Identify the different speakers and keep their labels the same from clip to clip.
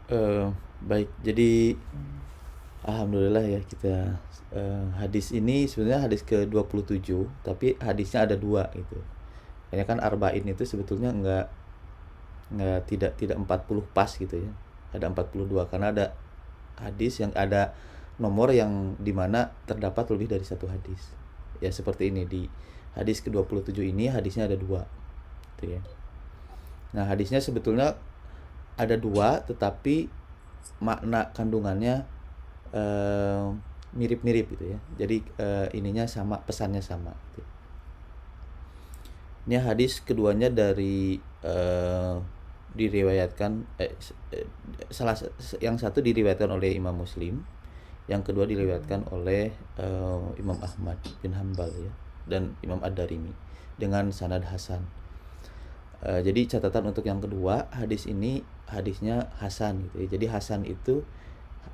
Speaker 1: Eh, Baik, jadi alhamdulillah ya kita hadis ini sebenarnya hadis ke-27, tapi hadisnya ada dua gitu. Kayaknya kan arba'in itu sebetulnya nggak tidak 40 pas gitu ya. Ada 42 karena ada hadis yang ada nomor yang dimana terdapat lebih dari satu hadis. Ya seperti ini di hadis ke-27 ini hadisnya ada dua gitu ya. Nah, hadisnya sebetulnya ada dua tetapi makna kandungannya eh, mirip-mirip gitu ya. Jadi ininya sama, pesannya sama gitu. Ini hadis keduanya dari diriwayatkan salah yang satu diriwayatkan oleh Imam Muslim, yang kedua diriwayatkan oleh Imam Ahmad bin Hambal ya dan Imam Ad-Darimi dengan sanad hasan. Jadi catatan untuk yang kedua, hadis ini hadisnya hasan gitu ya. Jadi hasan itu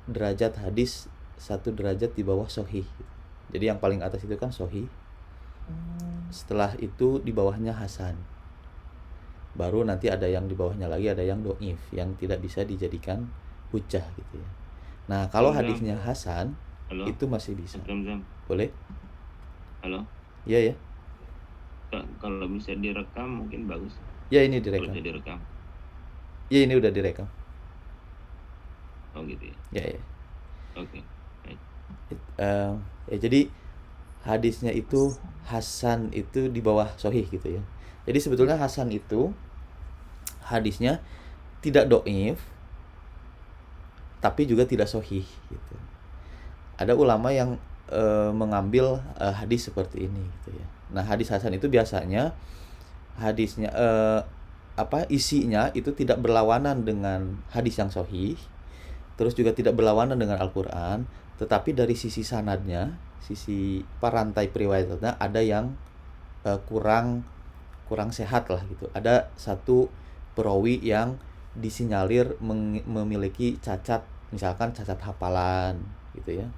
Speaker 1: derajat hadis satu derajat di bawah sohih. Jadi yang paling atas itu kan sohih. Setelah itu di bawahnya hasan. Baru nanti ada yang di bawahnya lagi, ada yang do'if, yang tidak bisa dijadikan hujah gitu ya. Nah, kalau
Speaker 2: Zam,
Speaker 1: hadisnya hasan
Speaker 2: halo,
Speaker 1: itu masih bisa.
Speaker 2: Zam,
Speaker 1: Boleh?
Speaker 2: halo.
Speaker 1: Iya ya.
Speaker 2: Kalau bisa direkam mungkin bagus.
Speaker 1: Ya ini
Speaker 2: Kalau
Speaker 1: direkam.
Speaker 2: bisa direkam,
Speaker 1: Ya ini udah direkam.
Speaker 2: oh gitu ya.
Speaker 1: Ya ya.
Speaker 2: Oke, baik.
Speaker 1: Ya jadi hadisnya itu hasan itu di bawah sohih gitu ya. Jadi sebetulnya hasan itu hadisnya tidak do'if tapi juga tidak sohih gitu. Ada ulama yang mengambil hadis seperti ini gitu ya. Nah, hadis hasan itu biasanya hadisnya isinya itu tidak berlawanan dengan hadis yang sahih, terus juga tidak berlawanan dengan Al-Qur'an, tetapi dari sisi sanadnya, sisi parantai periwayatnya ada yang kurang kurang sehat lah gitu. Ada satu perawi yang disinyalir memiliki cacat, misalkan cacat hafalan gitu ya.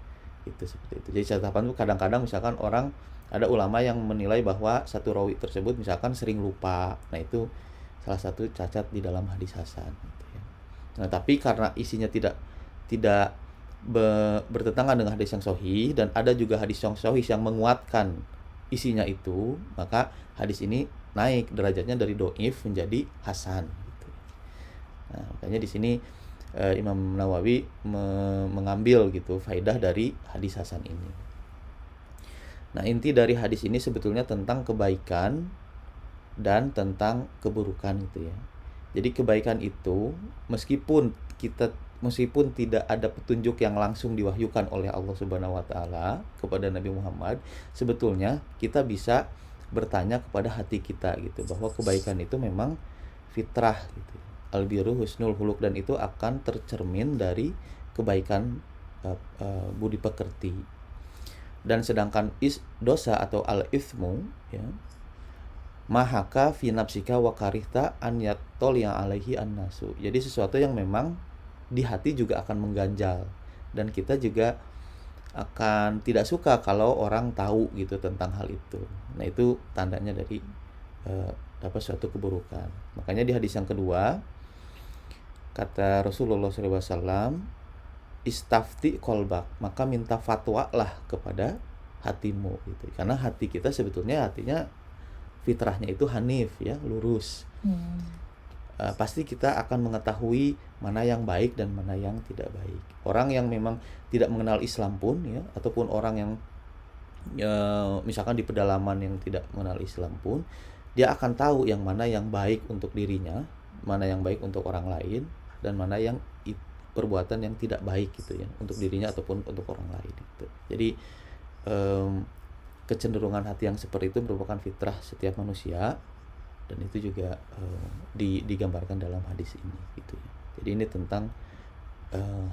Speaker 1: Itu seperti itu. Jadi cacat hafalan itu kadang-kadang misalkan orang ada ulama yang menilai bahwa satu rawi tersebut misalkan sering lupa. Nah, itu salah satu cacat di dalam hadis hasan gitu ya. Nah, tapi karena isinya tidak tidak bertentangan dengan hadis yang sahih dan ada juga hadis yang sahih yang menguatkan isinya itu, maka hadis ini naik derajatnya dari doif menjadi hasan gitu. Nah, makanya di sini Imam Nawawi mengambil gitu faedah dari hadis hasan ini. Nah, inti dari hadis ini sebetulnya tentang kebaikan dan tentang keburukan gitu ya. Jadi kebaikan itu meskipun tidak ada petunjuk yang langsung diwahyukan oleh Allah Subhanahu wa taala kepada Nabi Muhammad, sebetulnya kita bisa bertanya kepada hati kita gitu bahwa kebaikan itu memang fitrah gitu. Albiru husnul huluk dan itu akan tercermin dari kebaikan budi pekerti. Dan sedangkan dosa atau al-ithmu ya, mahaka fi nafsika wa karihta an yattol yang alaihi annasu. Jadi sesuatu yang memang di hati juga akan mengganjal dan kita juga akan tidak suka kalau orang tahu gitu tentang hal itu. Nah, itu tandanya dari apa suatu keburukan. Makanya di hadis yang kedua kata Rasulullah SAW, istafti kolbak, maka minta fatwa lah kepada hatimu gitu. Karena hati kita sebetulnya hatinya fitrahnya itu hanif ya, lurus. Pasti kita akan mengetahui mana yang baik dan mana yang tidak baik. Orang yang memang tidak mengenal Islam pun ya, ataupun orang yang misalkan di pedalaman yang tidak mengenal Islam pun, dia akan tahu yang mana yang baik untuk dirinya, mana yang baik untuk orang lain, dan mana yang perbuatan yang tidak baik gitu ya untuk dirinya ataupun untuk orang lain gitu. Jadi kecenderungan hati yang seperti itu merupakan fitrah setiap manusia dan itu juga digambarkan dalam hadis ini gitu ya. Jadi ini tentang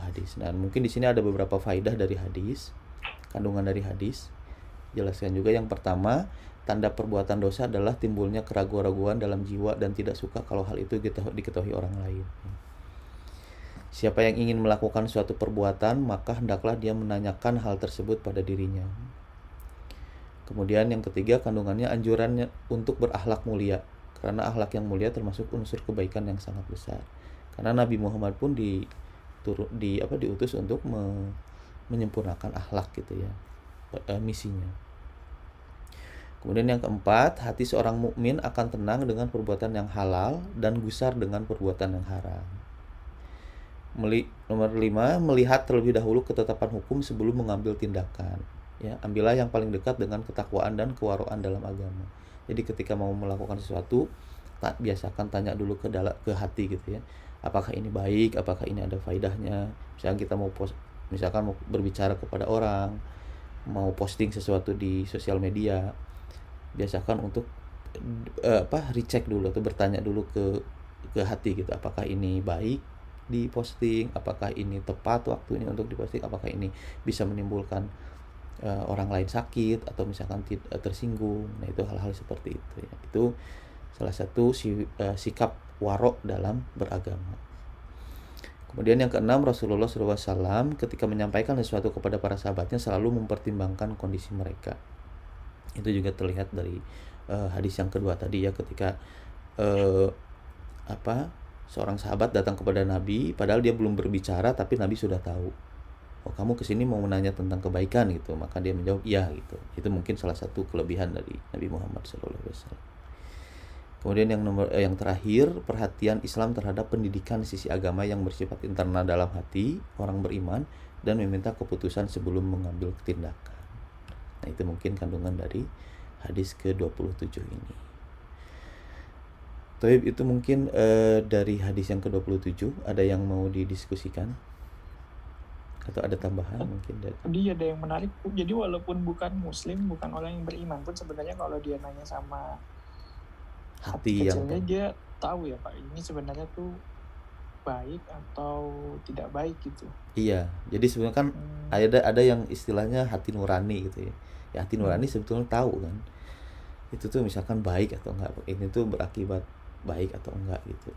Speaker 1: hadis. Nah, mungkin di sini ada beberapa faedah dari hadis, kandungan dari hadis. Jelaskan juga yang pertama, tanda perbuatan dosa adalah timbulnya keraguan-raguan dalam jiwa dan tidak suka kalau hal itu diketahui orang lain. Siapa yang ingin melakukan suatu perbuatan, maka hendaklah dia menanyakan hal tersebut pada dirinya. Kemudian yang ketiga, kandungannya anjurannya untuk berakhlak mulia. Karena akhlak yang mulia termasuk unsur kebaikan yang sangat besar. Karena Nabi Muhammad pun diutus untuk menyempurnakan akhlak gitu ya, misinya. Kemudian yang keempat, hati seorang mukmin akan tenang dengan perbuatan yang halal dan gusar dengan perbuatan yang haram. Nomor 5, melihat terlebih dahulu ketetapan hukum sebelum mengambil tindakan. Ya, ambillah yang paling dekat dengan ketakwaan dan kewaraan dalam agama. Jadi ketika mau melakukan sesuatu, biasakan tanya dulu ke hati gitu ya. Apakah ini baik? Apakah ini ada faedahnya? Misalkan kita mau berbicara kepada orang, mau posting sesuatu di sosial media, biasakan untuk recheck dulu atau bertanya dulu ke hati gitu, apakah ini baik diposting, apakah ini tepat waktunya untuk diposting, apakah ini bisa menimbulkan orang lain sakit atau misalkan tersinggung. Nah, itu hal-hal seperti itu ya. Itu salah satu sikap warok dalam beragama. Kemudian yang keenam, Rasulullah SAW ketika menyampaikan sesuatu kepada para sahabatnya selalu mempertimbangkan kondisi mereka. Itu juga terlihat dari hadis yang kedua tadi ya, ketika seorang sahabat datang kepada Nabi padahal dia belum berbicara, tapi Nabi sudah tahu, oh kamu kesini mau menanya tentang kebaikan gitu, maka dia menjawab iya gitu. Itu mungkin salah satu kelebihan dari Nabi Muhammad SAW. Kemudian yang terakhir, perhatian Islam terhadap pendidikan sisi agama yang bersifat internal dalam hati orang beriman dan meminta keputusan sebelum mengambil tindakan. Nah, itu mungkin kandungan dari hadis ke-27 ini. Taib, itu mungkin dari hadis yang ke-27, ada yang mau didiskusikan? Atau ada tambahan mungkin dari?
Speaker 3: Tadi ada yang menarik, jadi walaupun bukan muslim, bukan orang yang beriman pun sebenarnya kalau dia nanya sama hati kecilnya, dia tahu ya Pak, ini sebenarnya tuh baik atau tidak baik gitu.
Speaker 1: Iya, jadi sebenarnya kan ada yang istilahnya hati nurani gitu ya. Ya, hati nurani sebetulnya tahu kan, itu tuh misalkan baik atau enggak, ini tuh berakibat baik atau enggak gitu.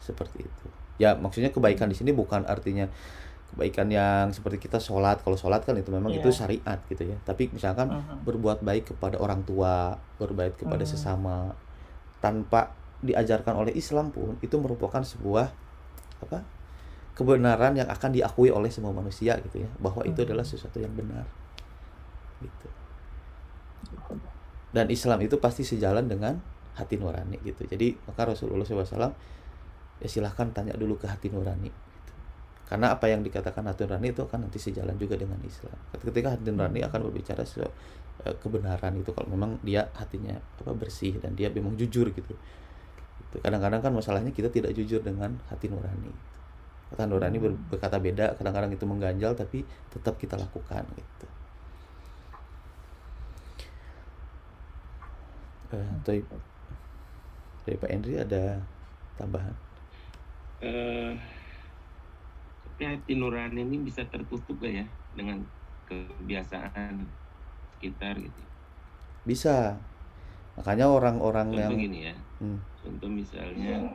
Speaker 1: Seperti itu. Ya, maksudnya kebaikan di sini bukan artinya kebaikan yang seperti kita sholat. Kalau sholat kan itu memang itu syariat gitu ya. Tapi misalkan berbuat baik kepada orang tua, berbuat baik kepada sesama, tanpa diajarkan oleh Islam pun itu merupakan sebuah kebenaran yang akan diakui oleh semua manusia gitu ya, bahwa itu adalah sesuatu yang benar gitu. Dan Islam itu pasti sejalan dengan hati nurani gitu. Jadi maka Rasulullah SAW ya silahkan tanya dulu ke hati nurani gitu. Karena apa yang dikatakan hati nurani itu akan nanti sejalan juga dengan Islam. Ketika hati nurani akan berbicara kebenaran itu, kalau memang dia hatinya bersih dan dia memang jujur gitu. Kadang-kadang kan masalahnya kita tidak jujur dengan hati nurani. Hati nurani berkata beda, kadang-kadang itu mengganjal, tapi tetap kita lakukan gitu. Dari Pak Henry ada tambahan?
Speaker 2: Tapi hati nurani ini bisa tertutup gak ya dengan kebiasaan sekitar gitu?
Speaker 1: Bisa. Makanya orang-orang
Speaker 2: contoh
Speaker 1: yang
Speaker 2: gini ya, contoh misalnya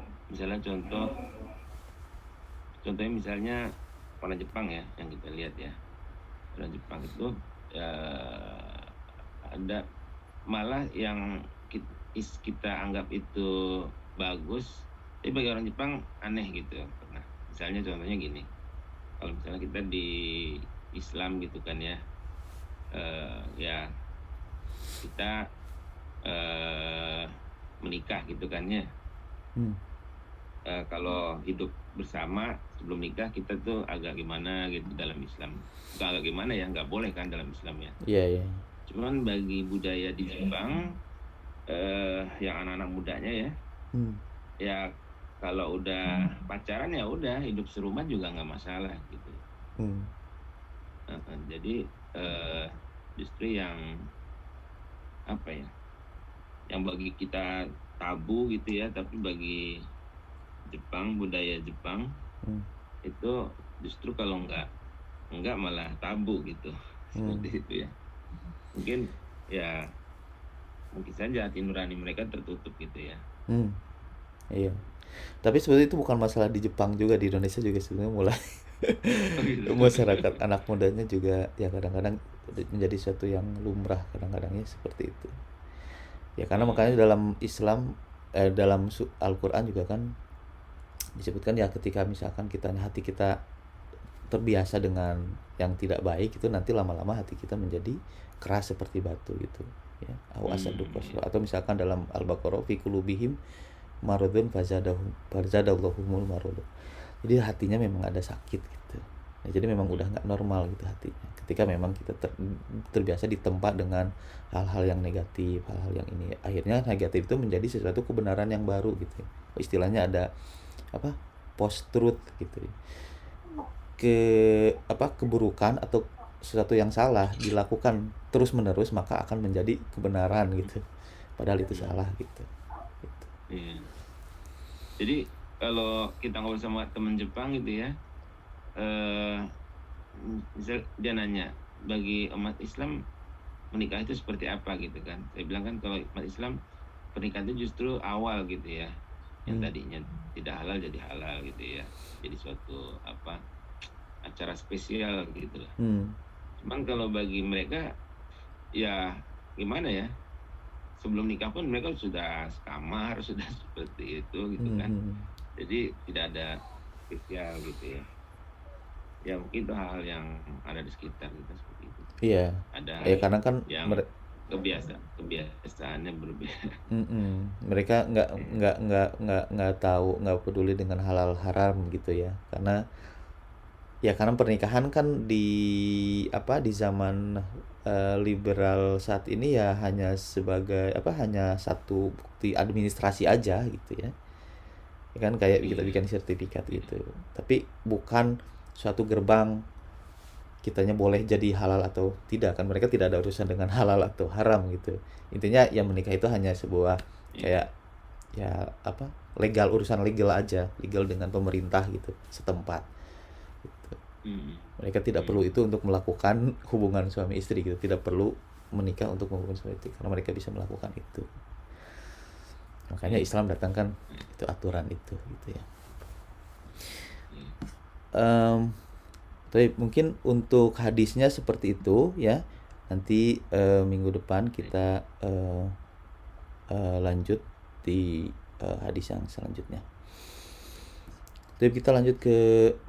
Speaker 2: orang Jepang ya, yang kita lihat ya, orang Jepang itu ada malah yang kita anggap itu bagus, tapi bagi orang Jepang aneh gitu. Nah, misalnya contohnya gini, kalau misalnya kita di Islam gitu kan ya, ya kita menikah gitu kan ya. Kalau hidup bersama sebelum nikah kita tuh agak gimana gitu dalam Islam. Bukan agak gimana ya, nggak boleh kan dalam Islam ya.
Speaker 1: Iya.
Speaker 2: Cuman bagi budaya di Jepang, yang anak-anak mudanya ya, ya kalau udah pacaran ya udah hidup serumah juga nggak masalah gitu. Jadi justru yang yang bagi kita tabu gitu ya, tapi bagi Jepang, budaya Jepang itu justru kalau enggak malah tabu gitu. Seperti itu ya. Mungkin saja hati nurani mereka tertutup gitu ya.
Speaker 1: Iya. Tapi sebenarnya itu bukan masalah di Jepang juga, di Indonesia juga sebenarnya mulai masyarakat anak mudanya juga ya kadang-kadang menjadi sesuatu yang lumrah kadang-kadangnya seperti itu. Ya karena makanya dalam Islam dalam Al-Qur'an juga kan Disebutkan ya ketika misalkan hati kita terbiasa dengan yang tidak baik, itu nanti lama-lama hati kita menjadi keras seperti batu gitu ya. Au asadu qaswa. Atau misalkan dalam Al-Baqarah fi qulubihim maradun fazadallahumul marad. Jadi hatinya memang ada sakit gitu. Nah, jadi memang udah nggak normal gitu hatinya. Ketika memang kita terbiasa ditempa dengan hal-hal yang negatif, hal-hal yang ini, akhirnya negatif itu menjadi sesuatu kebenaran yang baru gitu. Istilahnya ada apa? Post truth gitu. Keburukan atau sesuatu yang salah dilakukan terus-menerus maka akan menjadi kebenaran gitu. Padahal itu salah gitu.
Speaker 2: Iya. Jadi kalau kita ngobrol sama teman Jepang gitu ya, misal dia nanya, bagi umat Islam menikah itu seperti apa gitu kan? Saya bilang kan kalau umat Islam pernikahan itu justru awal gitu ya, yang tadinya tidak halal jadi halal gitu ya, jadi suatu acara spesial gitu lah. Cuman kalau bagi mereka ya gimana ya, sebelum nikah pun mereka sudah sekamar, sudah seperti itu gitu kan. Jadi tidak ada spesial gitu ya. Ya mungkin itu hal yang ada di sekitar kita seperti itu.
Speaker 1: Iya.
Speaker 2: Ada
Speaker 1: ya karena kan
Speaker 2: yang kebiasaannya berbeda.
Speaker 1: Mereka nggak tahu, nggak peduli dengan halal haram gitu ya. Karena pernikahan kan di zaman liberal saat ini ya hanya sebagai hanya satu bukti administrasi aja gitu ya. Ya kan kayak kita bikin sertifikat gitu. Tapi bukan suatu gerbang kitanya boleh jadi halal atau tidak, kan mereka tidak ada urusan dengan halal atau haram gitu. Intinya yang menikah itu hanya sebuah kayak legal, urusan legal aja, legal dengan pemerintah gitu setempat. Mereka tidak perlu itu untuk melakukan hubungan suami istri gitu, tidak perlu menikah untuk hubungan suami istri karena mereka bisa melakukan itu. Makanya Islam datangkan itu aturan itu gitu ya. Tapi mungkin untuk hadisnya seperti itu ya. Nanti minggu depan kita lanjut di hadis yang selanjutnya. Jadi kita lanjut ke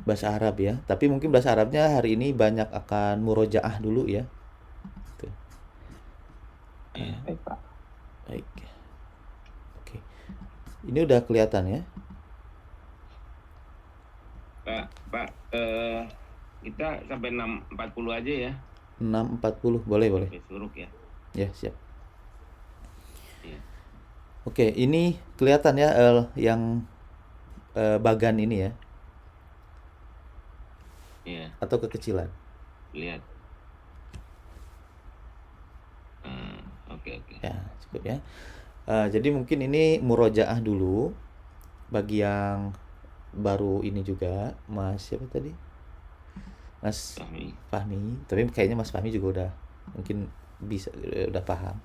Speaker 1: bahasa Arab ya. Tapi mungkin bahasa Arabnya hari ini banyak akan murojaah dulu ya. Gitu.
Speaker 3: Baik, Pak.
Speaker 1: Baik. Oke. Ini udah kelihatan ya?
Speaker 2: Pak, kita sampai 6.40 aja ya.
Speaker 1: 6.40 boleh.
Speaker 2: Suruk ya.
Speaker 1: Ya, siap.
Speaker 2: Iya.
Speaker 1: Oke, ini kelihatan ya yang bagan ini ya.
Speaker 2: Iya.
Speaker 1: Atau kekecilan.
Speaker 2: Lihat. Oke.
Speaker 1: Ya, cukup ya. Jadi mungkin ini murojaah dulu bagi yang baru ini juga, Mas siapa tadi? Mas Fahmi. Tapi kayaknya Mas Fahmi juga udah mungkin bisa udah paham.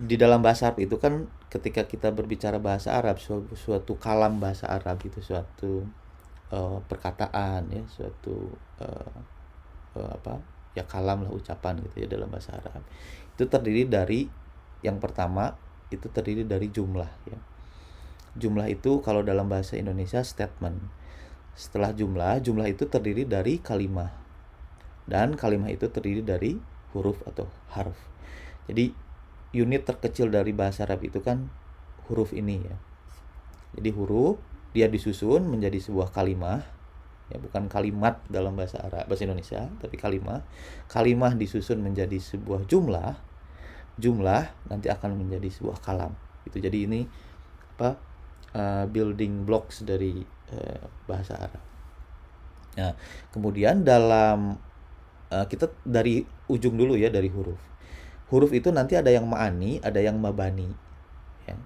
Speaker 1: Di dalam bahasa Arab itu kan ketika kita berbicara bahasa Arab, suatu kalam bahasa Arab itu suatu perkataan ya, suatu kalam lah, ucapan gitu ya dalam bahasa Arab. Itu terdiri dari, yang pertama itu terdiri dari jumlah ya. Jumlah itu kalau dalam bahasa Indonesia statement. Setelah jumlah itu terdiri dari kalimah. Dan kalimah itu terdiri dari huruf atau harf. Jadi unit terkecil dari bahasa Arab itu kan huruf ini ya. Jadi huruf dia disusun menjadi sebuah kalimah ya, bukan kalimat dalam bahasa Arab, bahasa Indonesia, tapi kalimah. Kalimah disusun menjadi sebuah jumlah. Jumlah nanti akan menjadi sebuah kalam. Itu jadi ini building blocks dari bahasa Arab. Nah, kemudian dalam kita dari ujung dulu ya, dari huruf. Huruf itu nanti ada yang ma'ani, ada yang mabani. Ya.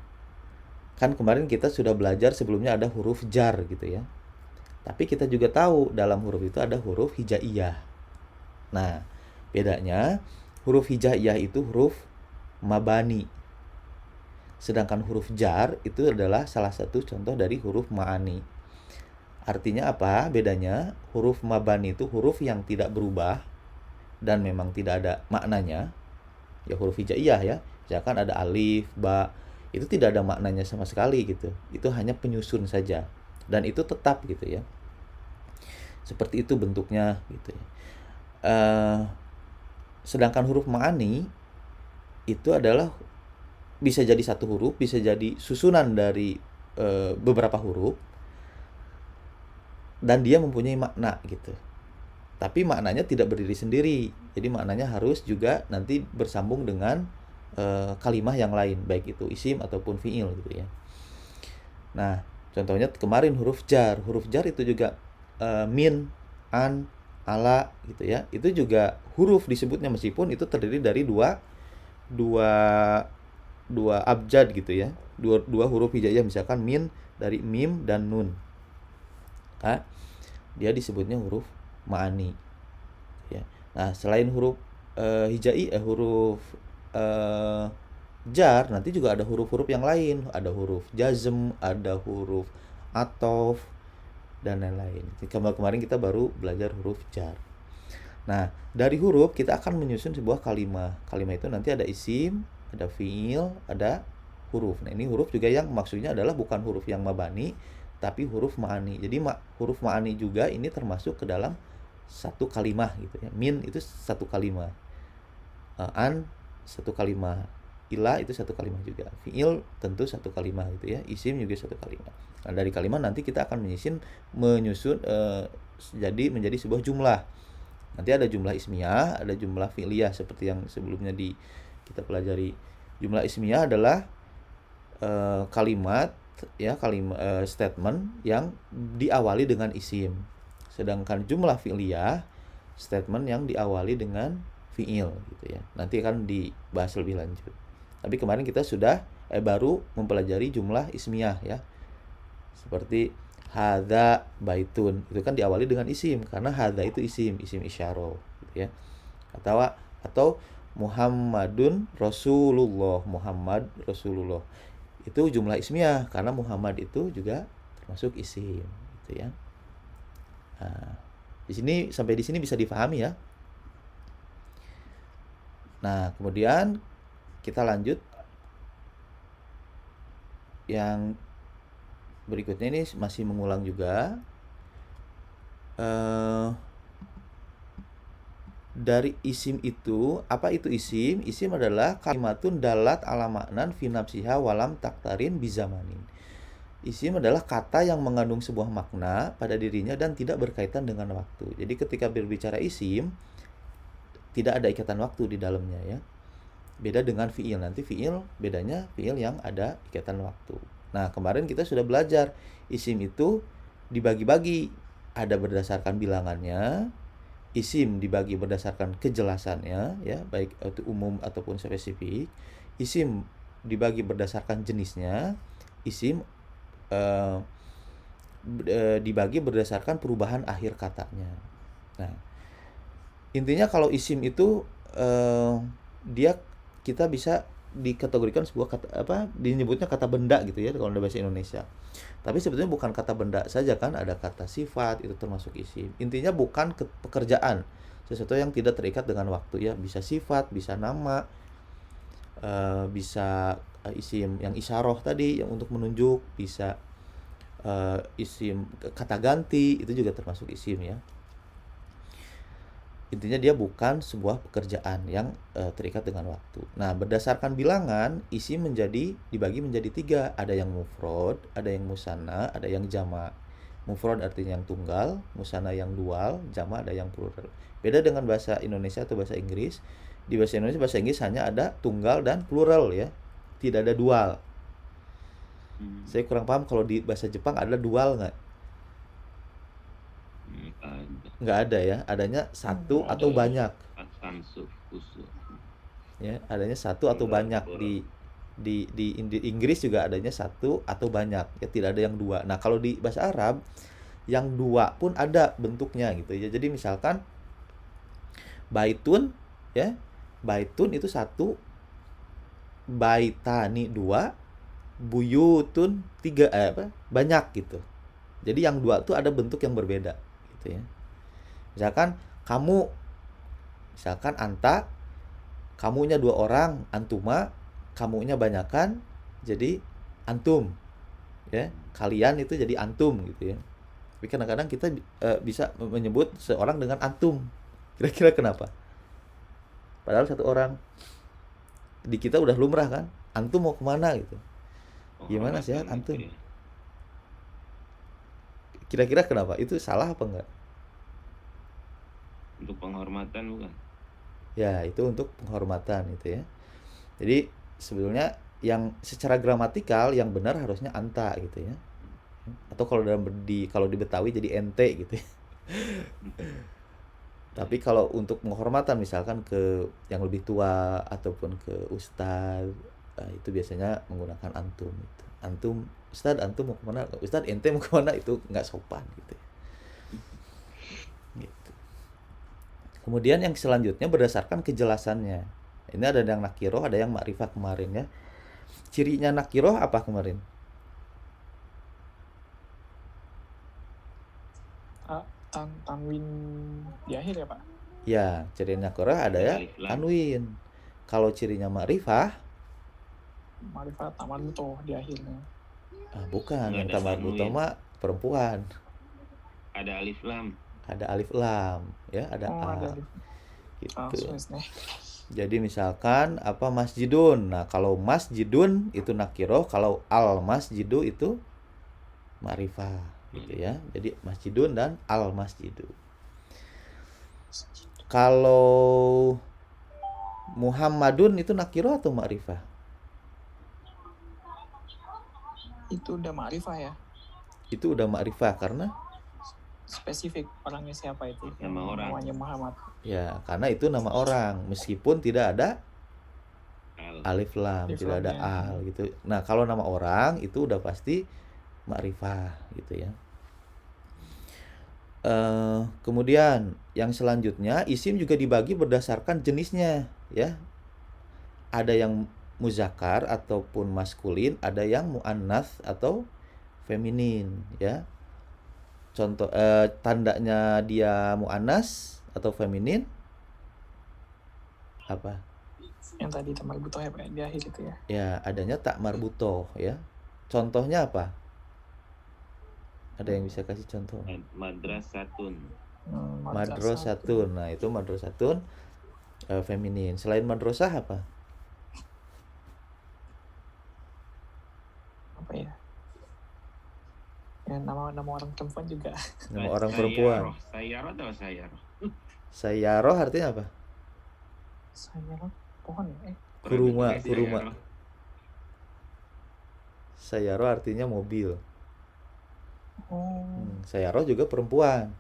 Speaker 1: Kan kemarin kita sudah belajar sebelumnya ada huruf jar gitu ya. Tapi kita juga tahu dalam huruf itu ada huruf hijaiyah. Nah, bedanya huruf hijaiyah itu huruf mabani. Sedangkan huruf jar itu adalah salah satu contoh dari huruf ma'ani. Artinya apa bedanya? Huruf mabani itu huruf yang tidak berubah dan memang tidak ada maknanya. Ya huruf hijaiyah ya. Misalkan ada alif, ba, itu tidak ada maknanya sama sekali gitu. Itu hanya penyusun saja dan itu tetap gitu ya. Seperti itu bentuknya gitu ya. Sedangkan huruf ma'ani itu adalah bisa jadi satu huruf, bisa jadi susunan dari beberapa huruf, dan dia mempunyai makna gitu. Tapi maknanya tidak berdiri sendiri. Jadi maknanya harus juga nanti bersambung dengan kalimah yang lain, baik itu isim ataupun fiil gitu ya. Nah, contohnya kemarin huruf jar. Huruf jar itu juga min, an, ala gitu ya. Itu juga huruf disebutnya meskipun itu terdiri dari dua abjad gitu ya. Dua huruf hijaiyah, misalkan min dari mim dan nun. Nah, dia disebutnya huruf ma'ani ya. Nah, selain huruf huruf jar, nanti juga ada huruf-huruf yang lain, ada huruf jazm, ada huruf atof dan lain-lain. Kemarin kita baru belajar huruf jar. Nah, dari huruf kita akan menyusun sebuah kalimah. Kalimah itu nanti ada isim, ada fiil, ada huruf. Nah, ini huruf juga yang maksudnya adalah bukan huruf yang mabani, tapi huruf ma'ani. Jadi huruf ma'ani juga ini termasuk ke dalam satu kalimah gitu ya. Min itu satu kalimah, an satu kalimah, ila itu satu kalimah juga, fiil tentu satu kalimah gitu ya, isim juga satu kalimah. Nah, dari kalimah nanti kita akan menyusun jadi menjadi sebuah jumlah. Nanti ada jumlah ismiyah, ada jumlah fi'liyah seperti yang sebelumnya kita pelajari. Jumlah ismiyah adalah kalimat ya, statement yang diawali dengan isim. Sedangkan jumlah fi'liyah statement yang diawali dengan fi'il gitu ya. Nanti akan dibahas lebih lanjut. Tapi kemarin kita sudah baru mempelajari jumlah ismiyah ya. Seperti hadza baitun, itu kan diawali dengan isim karena hadza itu isim isyarah gitu ya. Atau Muhammadun Rasulullah, Muhammad Rasulullah. Itu jumlah ismiyah karena Muhammad itu juga termasuk isim gitu ya. Nah, sampai di sini bisa difahami ya. Nah, kemudian kita lanjut yang berikutnya, ini masih mengulang juga. Dari isim itu, apa itu isim? Isim adalah kalimatun dalat ala maknan fi nafsiha walam taktarin bizamanin. Isim adalah kata yang mengandung sebuah makna pada dirinya dan tidak berkaitan dengan waktu. Jadi ketika berbicara isim, tidak ada ikatan waktu di dalamnya ya. Beda dengan fi'il. Nanti fi'il bedanya fi'il yang ada ikatan waktu. Nah, kemarin kita sudah belajar isim itu dibagi-bagi. Ada berdasarkan bilangannya, isim dibagi berdasarkan kejelasannya ya, baik itu umum ataupun spesifik. Isim dibagi berdasarkan jenisnya, isim dibagi berdasarkan perubahan akhir katanya. Nah, intinya kalau isim itu kita bisa dikategorikan sebuah kata, dinyebutnya kata benda gitu ya kalau dalam bahasa Indonesia. Tapi sebetulnya bukan kata benda saja kan, ada kata sifat, itu termasuk isim. Intinya bukan pekerjaan, sesuatu yang tidak terikat dengan waktu ya, bisa sifat, bisa nama, bisa isim yang isyarah tadi yang untuk menunjuk, bisa isim kata ganti, itu juga termasuk isim ya. Intinya dia bukan sebuah pekerjaan yang terikat dengan waktu. Nah, berdasarkan bilangan, isim dibagi menjadi 3. Ada yang mufrad, ada yang musanna, ada yang jama'. Mufrad artinya yang tunggal, musanna yang dual, jama' ada yang plural. Beda dengan bahasa Indonesia atau bahasa Inggris. Di bahasa Indonesia, bahasa Inggris hanya ada tunggal dan plural ya. Tidak ada dual. Saya kurang paham kalau di bahasa Jepang ada dual nggak? Nggak ada ya, adanya satu atau banyak ya, adanya satu atau banyak. Di Inggris juga adanya satu atau banyak ya, tidak ada yang dua. Nah, kalau di bahasa Arab yang dua pun ada bentuknya gitu ya. Jadi misalkan baitun ya, baitun itu satu, baitani dua, buyutun tiga, banyak gitu. Jadi yang dua tuh ada bentuk yang berbeda gitu ya. Misalkan kamu, anta, kamunya 2 orang, antuma, kamunya banyakan, jadi antum, ya. Kalian itu jadi antum gitu ya. Tapi kadang-kadang kita bisa menyebut seorang dengan antum. Kira-kira kenapa? Padahal satu orang. Di kita udah lumrah kan, antum mau kemana gitu. Gimana sehat antum?
Speaker 2: Ya.
Speaker 1: Kira-kira kenapa? Itu salah apa enggak?
Speaker 2: Untuk penghormatan bukan?
Speaker 1: Ya, itu untuk penghormatan itu ya. Jadi sebetulnya yang secara gramatikal yang benar harusnya anta gitu ya. Atau kalau kalau di Betawi jadi ente gitu ya. Tapi kalau untuk penghormatan misalkan ke yang lebih tua ataupun ke ustadz, itu biasanya menggunakan antum gitu. Antum, ustadz antum mau kemana? Ustadz ente mau kemana? Itu nggak sopan gitu ya. Gitu. Kemudian yang selanjutnya berdasarkan kejelasannya. Ini ada yang nakiroh, ada yang makrifah kemarin ya. Cirinya nakiroh apa kemarin?
Speaker 3: Tanwin di akhir ya Pak?
Speaker 1: Ya, cirinya nakiroh ada ya tanwin. Kalau cirinya makrifah
Speaker 3: tamarbutoh di akhirnya.
Speaker 1: Bukan, yang tamarbutoh mah perempuan.
Speaker 2: Ada alif lam.
Speaker 1: Ada alif lam, ya, ada a.
Speaker 3: Ada alif.
Speaker 1: Gitu. Jadi misalkan apa masjidun. Nah, kalau masjidun itu nakiroh, kalau al masjidu itu ma'rifah gitu ya. Jadi masjidun dan al masjidu. Kalau Muhammadun itu nakiroh atau ma'rifah?
Speaker 3: Itu udah ma'rifah ya.
Speaker 1: Itu udah ma'rifah karena
Speaker 3: spesifik orangnya siapa itu,
Speaker 2: nama orang,
Speaker 3: namanya Muhammad.
Speaker 1: Ya, karena itu nama orang meskipun tidak ada alif lam, tidak ada al gitu. Nah, kalau nama orang itu udah pasti ma'rifah gitu ya. Kemudian yang selanjutnya isim juga dibagi berdasarkan jenisnya ya. Ada yang muzakkar ataupun maskulin, ada yang muannats atau feminin ya. Contoh tandanya dia muannas atau feminin apa?
Speaker 3: Yang tadi tak marbutoh ya Pak, di akhir itu ya.
Speaker 1: Ya, adanya tak marbutoh ya. Contohnya apa? Ada yang bisa kasih contoh?
Speaker 2: Madrasatun.
Speaker 1: Madrasatun. Nah, itu madrasatun feminin. Selain madrasah apa?
Speaker 3: Apa ya? Ya, nama orang perempuan juga.
Speaker 1: Nama orang perempuan.
Speaker 2: Sayaroh atau sayaroh?
Speaker 1: Sayaroh artinya apa?
Speaker 3: Sayaroh pohon ya?
Speaker 1: Kuruma. Sayaroh artinya mobil. Sayaroh juga perempuan.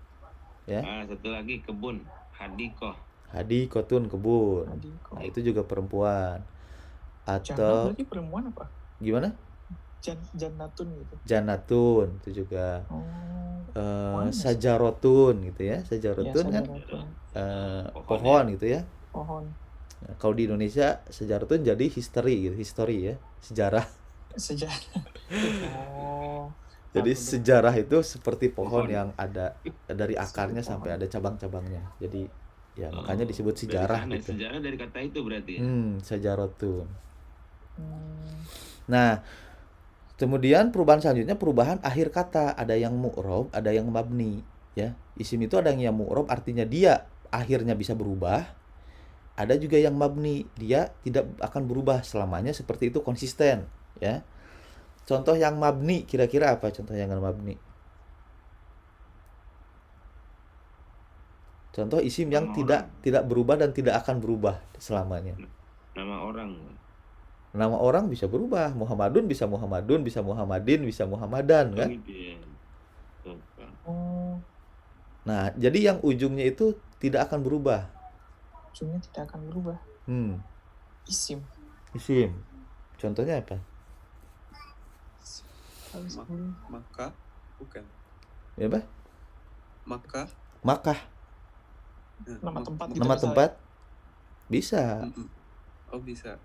Speaker 1: Ya.
Speaker 2: Satu lagi kebun.
Speaker 1: Hadikotun kebun. Nah, itu juga perempuan. Atau
Speaker 3: berarti perempuan apa?
Speaker 1: Gimana?
Speaker 3: Jannatun gitu.
Speaker 1: Jannatun itu juga. Sajarotun gitu ya. Sajarotun kan pohon gitu ya.
Speaker 3: Pohon.
Speaker 1: Nah, kalau di Indonesia sajarotun jadi history gitu, history ya, sejarah. Jadi sejarah itu seperti pohon yang ada dari akarnya sampai ada cabang-cabangnya. Jadi ya makanya disebut sejarah gitu.
Speaker 2: Sejarah dari kata itu berarti ya.
Speaker 1: Sajarotun. Nah, kemudian perubahan selanjutnya perubahan akhir kata, ada yang mu'rob, ada yang mabni ya. Isim itu ada yang mu'rob artinya dia akhirnya bisa berubah. Ada juga yang mabni, dia tidak akan berubah selamanya seperti itu konsisten ya. Contoh yang mabni kira-kira apa contoh yang mabni? Contoh isim yang tidak berubah dan tidak akan berubah selamanya.
Speaker 2: Nama orang.
Speaker 1: Nama orang bisa berubah. Muhammadun, bisa Muhammadin, bisa Muhammadan kan? Nah, jadi yang ujungnya itu tidak akan berubah.
Speaker 3: Ujungnya tidak akan berubah. Isim.
Speaker 1: Contohnya apa?
Speaker 4: Makkah bukan.
Speaker 1: Ya apa? Makkah.
Speaker 3: Nama tempat.
Speaker 1: Nama tempat bisa.
Speaker 4: Oh bisa.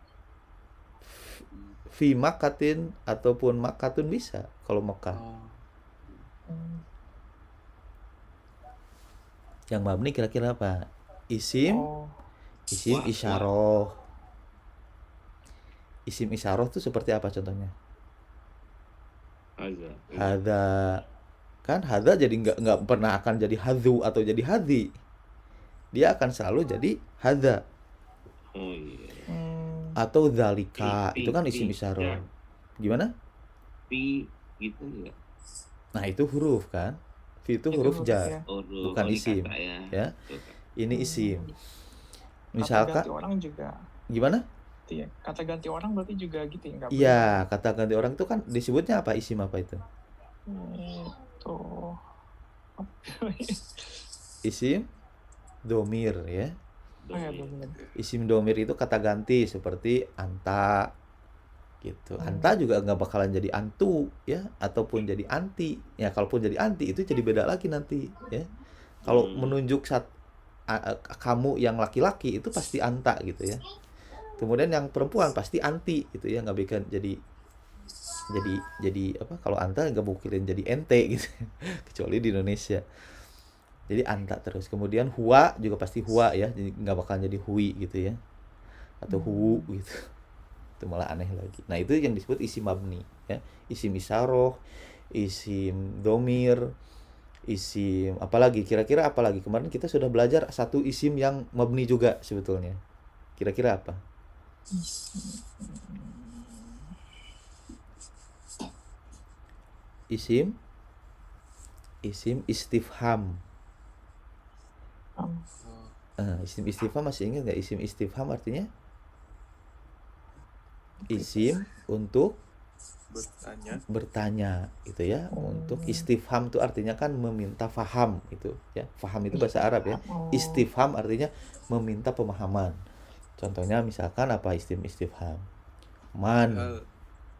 Speaker 1: Fi Makkatin ataupun Makkatun bisa kalau Mekah. Yang mabni kira-kira apa? Isim isyarah. Isim isyarah tuh seperti apa contohnya?
Speaker 2: Hadza.
Speaker 1: Hadza. Kan hadza jadi nggak pernah akan jadi hadzu atau jadi hadzi. Dia akan selalu jadi hadza
Speaker 2: Oh iya.
Speaker 1: atau dzalika.
Speaker 2: Pi,
Speaker 1: Itu kan
Speaker 2: pi,
Speaker 1: isim
Speaker 2: pi.
Speaker 1: isyarah. Gimana?
Speaker 2: Pi gitu ya.
Speaker 1: Nah, itu huruf kan? Fi itu
Speaker 3: Itu
Speaker 1: huruf
Speaker 3: huruf
Speaker 1: jar,
Speaker 3: ya.
Speaker 1: bukan
Speaker 2: Ini
Speaker 1: isim.
Speaker 2: kata ya.
Speaker 1: Ya.
Speaker 2: Tuh, Kak.
Speaker 1: Ini isim.
Speaker 3: Kata
Speaker 1: Misalkan
Speaker 3: ganti orang juga
Speaker 1: gimana?
Speaker 3: gitu ya. Kata ganti orang berarti juga gitu ya, nggak boleh.
Speaker 1: Iya, kata ganti orang itu kan disebutnya apa? Isim apa itu?
Speaker 3: Itu
Speaker 1: Isim domir ya.
Speaker 3: oh ya,
Speaker 2: Domir.
Speaker 3: bener.
Speaker 1: Isim domir itu kata ganti seperti anta gitu. Anta juga nggak bakalan jadi antu ya, ataupun jadi anti. Ya, kalaupun jadi anti itu jadi beda lagi nanti ya. Kalau menunjuk kamu yang laki-laki itu pasti anta gitu ya. Kemudian yang perempuan pasti anti gitu ya, nggak bikin jadi apa, kalau anta nggak mungkin jadi ente gitu kecuali di Indonesia. Jadi anta terus. Kemudian huwa juga pasti huwa ya, jadi nggak bakal jadi hui gitu ya, atau hu gitu. Itu malah aneh lagi. Nah, itu yang disebut isim mabni ya. Isim isyarah, isim domir, isim apalagi, kira-kira apalagi. Kemarin kita sudah belajar satu isim yang mabni juga sebetulnya. Kira-kira apa? Isim istifham. Isim istifham masih ingat nggak? Isim istifham artinya isim untuk bertanya gitu ya. Untuk istifham itu artinya kan meminta faham itu ya. Faham itu bahasa Arab ya. Istifham artinya meminta pemahaman. Contohnya misalkan apa istifham? Man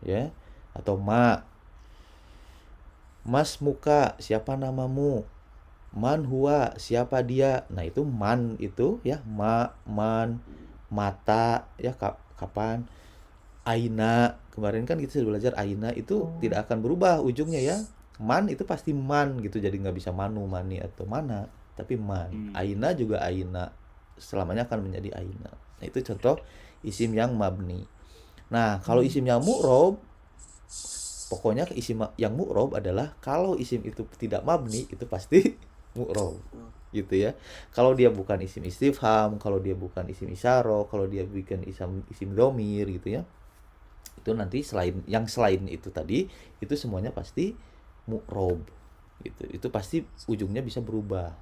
Speaker 1: ya, atau ma. Mas muka, siapa namamu? Man huwa, siapa dia? Nah, itu man itu ya, man, mata ya, kapan? Aina, kemarin kan kita sudah belajar aina itu tidak akan berubah ujungnya ya. Man itu pasti man gitu, jadi nggak bisa manu, mani atau mana, tapi man. Aina juga aina, selamanya akan menjadi aina. Nah, itu contoh isim yang mabni. Nah, kalau isim yang mu'rob, pokoknya isim yang mu'rob adalah kalau isim itu tidak mabni itu pasti mu'rob gitu ya. Kalau dia bukan isim istifham, kalau dia bukan isim isyarah, kalau dia bukan isim domir gitu ya, itu nanti selain itu tadi itu semuanya pasti mu'rob gitu. Itu pasti ujungnya bisa berubah.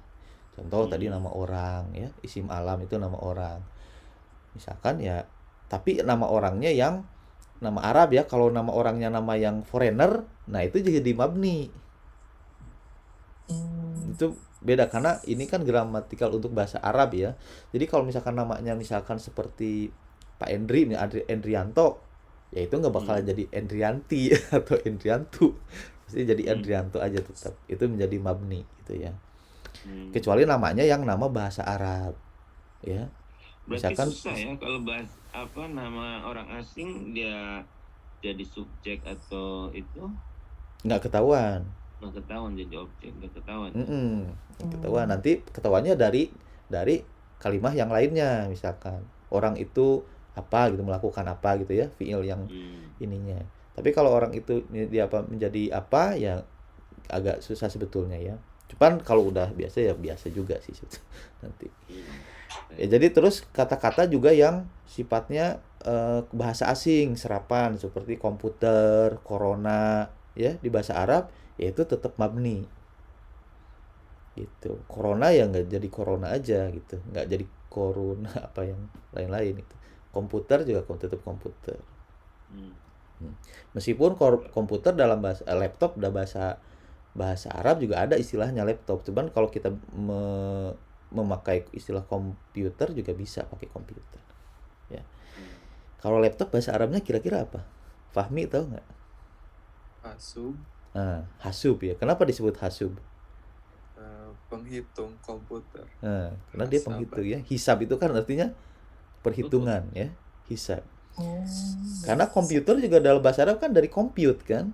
Speaker 1: Contoh tadi nama orang ya, isim alam itu nama orang misalkan ya, tapi nama orangnya yang nama Arab ya. Kalau nama orangnya nama yang foreigner, nah itu jadi mabni. Itu beda karena ini kan gramatikal untuk bahasa Arab ya. Jadi kalau misalkan namanya misalkan seperti Pak Endri, Endrianto, ya itu nggak bakal jadi Endrianti atau Endriantu. Pasti jadi Endrianto aja tetap. Itu menjadi mabni gitu ya. Kecuali namanya yang nama bahasa Arab ya.
Speaker 2: Berarti misalkan susah ya kalau bahas apa nama orang asing dia jadi subjek atau itu
Speaker 1: nggak ketahuan
Speaker 2: jadi objek, nggak ketahuan.
Speaker 1: Ketahuan nanti ketahuannya dari kalimah yang lainnya. Misalkan orang itu apa gitu, melakukan apa gitu ya, fiil yang ininya. Tapi kalau orang itu dia apa menjadi apa ya agak susah sebetulnya ya. Cuman kalau udah biasa ya biasa juga sih nanti. Ya, jadi terus kata-kata juga yang sifatnya bahasa asing, serapan seperti komputer, corona ya di bahasa Arab, ya itu tetap mabni. Gitu. Corona ya nggak jadi corona aja gitu, nggak jadi corona apa yang lain-lain itu. Komputer juga tetap komputer. Meskipun komputer dalam bahasa laptop udah bahasa Arab juga ada istilahnya laptop. Cuman kalau kita memakai istilah komputer juga bisa pakai komputer ya. Kalau laptop bahasa Arabnya kira-kira apa? Fahmi tahu nggak?
Speaker 4: Hasub.
Speaker 1: Hasub ya. Kenapa disebut hasub?
Speaker 4: Penghitung komputer.
Speaker 1: Karena dia penghitung ya. Hisab itu kan artinya perhitungan ya. Hisab. Karena komputer juga dalam bahasa Arab kan dari compute kan.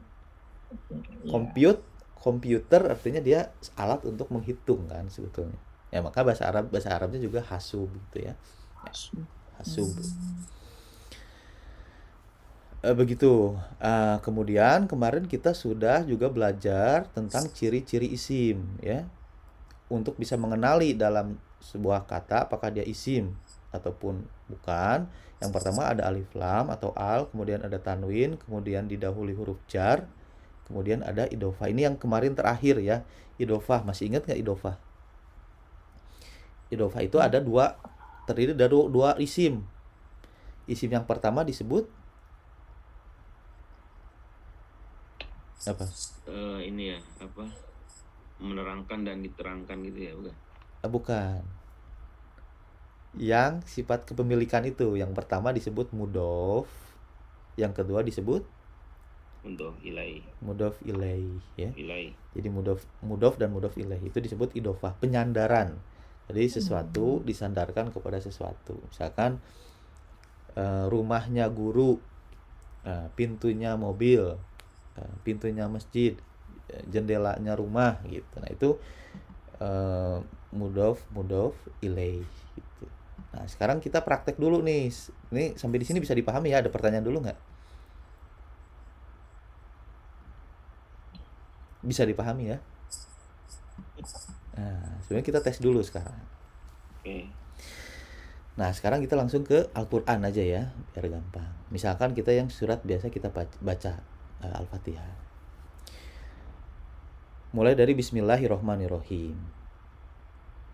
Speaker 1: Komputer artinya dia alat untuk menghitung kan sebetulnya. Ya maka bahasa Arabnya juga hasub gitu ya. Hasub. Begitu. Kemudian kemarin kita sudah juga belajar tentang ciri-ciri isim ya. Untuk bisa mengenali dalam sebuah kata apakah dia isim ataupun bukan. Yang pertama ada alif lam atau al, kemudian ada tanwin, kemudian didahului huruf jar, kemudian ada idofah. Ini yang kemarin terakhir ya. Idofah, masih ingat nggak idofah? Idofah itu ada terdiri dari dua isim. Isim yang pertama disebut apa?
Speaker 2: Ini ya apa, menerangkan dan diterangkan gitu ya, bukan?
Speaker 1: Bukan. Yang sifat kepemilikan itu, yang pertama disebut mudhof, yang kedua disebut mudhof ilaih ya. Jadi mudhof dan mudhof ilaih itu disebut idofah, penyandaran. Jadi sesuatu disandarkan kepada sesuatu. Misalkan rumahnya guru, pintunya mobil, pintunya masjid, jendelanya rumah gitu. Nah, itu mudhof ilaih gitu. Nah, sekarang kita praktek dulu nih. Ini sampai di sini bisa dipahami ya? Ada pertanyaan dulu nggak? Bisa dipahami ya? Nah, sebenarnya kita tes dulu sekarang.
Speaker 2: Oke.
Speaker 1: Nah, sekarang kita langsung ke Al-Quran aja ya, biar gampang. Misalkan kita yang surat biasa kita baca Al-Fatihah. Mulai dari Bismillahirrohmanirrohim.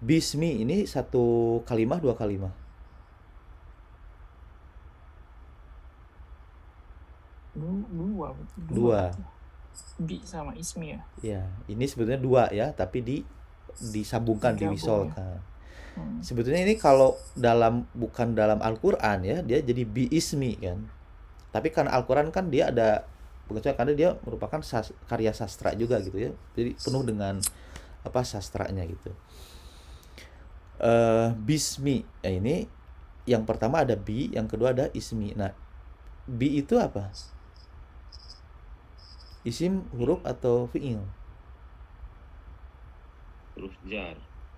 Speaker 1: Bismi ini satu kalimah, dua kalimah? Dua.
Speaker 3: Bi sama ismi ya?
Speaker 1: Ya, ini sebetulnya dua ya, tapi disambungkan, diwisolkan. Sebetulnya ini kalau bukan dalam Al-Quran ya, dia jadi bi ismi kan. Tapi karena Al-Quran kan dia ada, karena dia merupakan karya sastra juga gitu ya. Jadi penuh dengan sastranya gitu. Bismi, ini yang pertama ada bi, yang kedua ada ismi. Nah, bi itu apa? Isim, huruf atau fi'il?